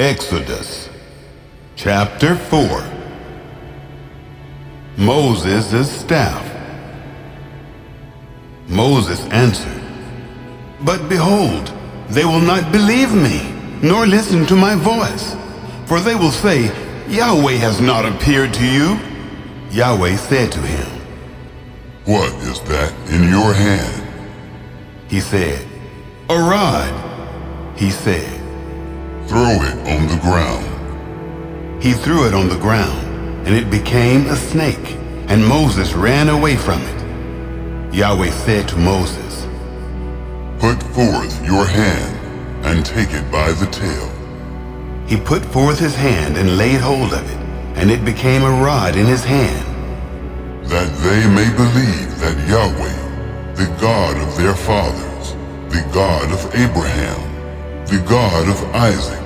Exodus chapter 4. Moses' staff. Moses answered, "But behold, they will not believe me, nor listen to my voice. For they will say, Yahweh has not appeared to you." Yahweh said to him, "What is that in your hand?" He said, "A rod." He said, "Throw it on the ground." He threw it on the ground, and it became a snake, and Moses ran away from it. Yahweh said to Moses, "Put forth your hand and take it by the tail." He put forth his hand and laid hold of it, and it became a rod in his hand. "That they may believe that Yahweh, the God of their fathers, the God of Abraham, the God of Isaac,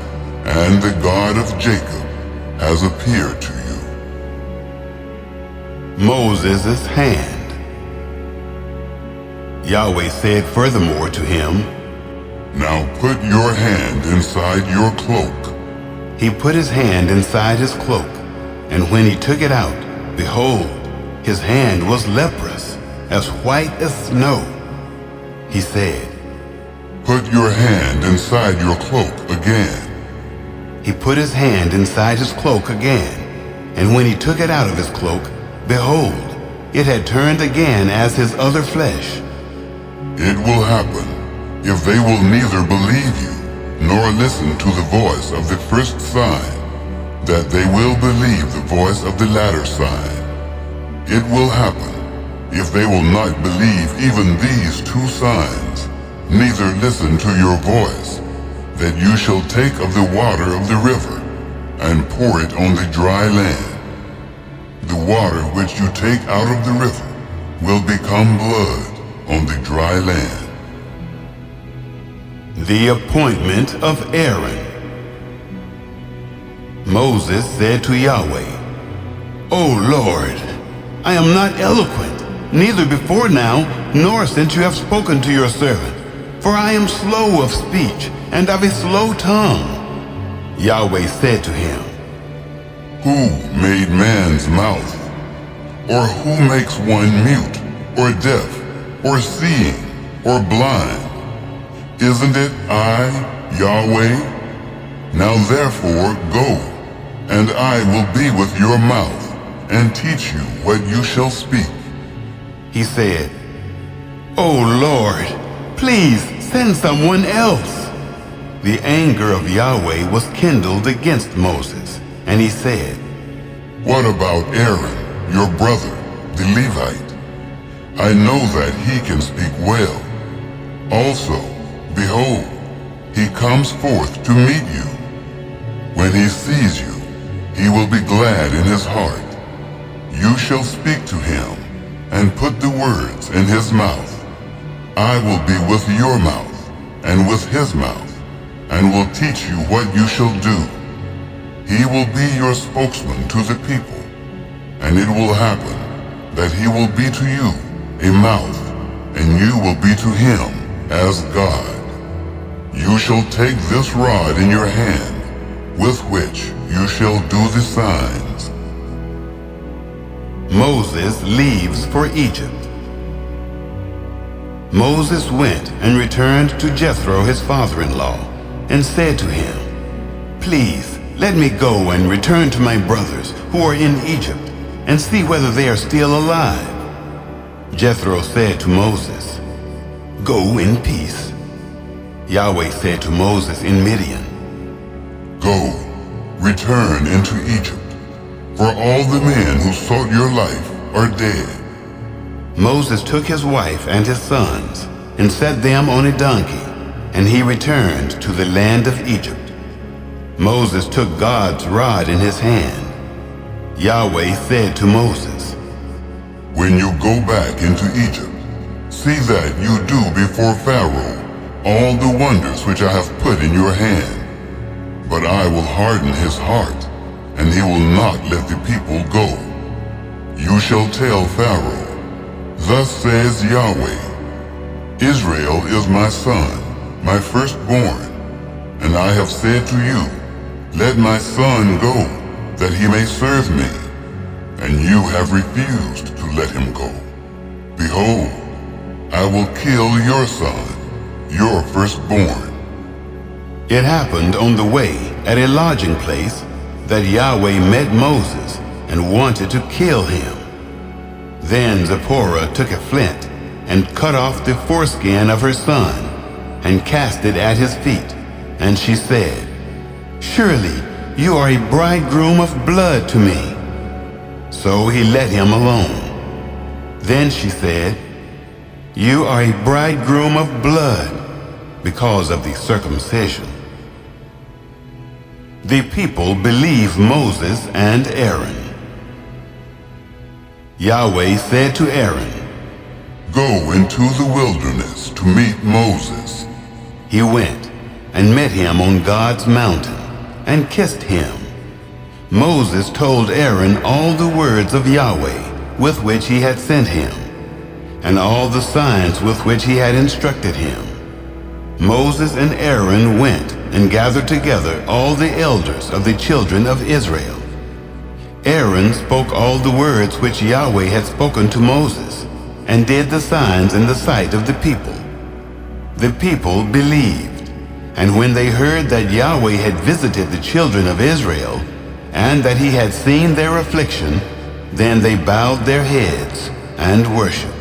and the God of Jacob, has appeared to you." Moses' hand. Yahweh said furthermore to him, "Now put your hand inside your cloak." He put his hand inside his cloak, and when he took it out, behold, his hand was leprous, as white as snow. He said, "Put your hand inside your cloak again." He put his hand inside his cloak again, and when he took it out of his cloak, behold, it had turned again as his other flesh. It will happen, if they will neither believe you, nor listen to the voice of the first sign, that they will believe the voice of the latter sign. It will happen, if they will not believe even these two signs, neither listen to your voice, that you shall take of the water of the river, and pour it on the dry land. The water which you take out of the river will become blood on the dry land. The appointment of Aaron. Moses said to Yahweh, "O Lord, I am not eloquent, neither before now, nor since you have spoken to your servant, for I am slow of speech and of a slow tongue." Yahweh said to him, "Who made man's mouth? Or who makes one mute, or deaf, or seeing, or blind? Isn't it I, Yahweh? Now therefore go, and I will be with your mouth, and teach you what you shall speak." He said, "O Lord, please send someone else." The anger of Yahweh was kindled against Moses, and he said, "What about Aaron, your brother, the Levite? I know that he can speak well. Also, behold, he comes forth to meet you. When he sees you, he will be glad in his heart. You shall speak to him, and put the words in his mouth. I will be with your mouth, and with his mouth, and will teach you what you shall do. He will be your spokesman to the people, and it will happen that he will be to you a mouth, and you will be to him as God. You shall take this rod in your hand, with which you shall do the signs." Moses leaves for Egypt. Moses went and returned to Jethro his father-in-law, and said to him, "Please, let me go and return to my brothers who are in Egypt, and see whether they are still alive." Jethro said to Moses, "Go in peace." Yahweh said to Moses in Midian, "Go, return into Egypt, for all the men who sought your life are dead." Moses took his wife and his sons, and set them on a donkey, and he returned to the land of Egypt. Moses took God's rod in his hand. Yahweh said to Moses, "When you go back into Egypt, see that you do before Pharaoh all the wonders which I have put in your hand. But I will harden his heart, and he will not let the people go. You shall tell Pharaoh, Thus says Yahweh, Israel is my son, my firstborn, and I have said to you, Let my son go, that he may serve me. And you have refused to let him go. Behold, I will kill your son, your firstborn. It happened on the way at a lodging place that Yahweh met Moses and wanted to kill him. Then Zipporah took a flint and cut off the foreskin of her son and cast it at his feet. And she said, "Surely you are a bridegroom of blood to me." So he let him alone. Then she said, "You are a bridegroom of blood because of the circumcision." The people believed Moses and Aaron. Yahweh said to Aaron, "Go into the wilderness to meet Moses." He went and met him on God's mountain and kissed him. Moses told Aaron all the words of Yahweh with which he had sent him, and all the signs with which he had instructed him. Moses and Aaron went and gathered together all the elders of the children of Israel. Aaron spoke all the words which Yahweh had spoken to Moses, and did the signs in the sight of the people. The people believed, and when they heard that Yahweh had visited the children of Israel, and that he had seen their affliction, then they bowed their heads and worshiped.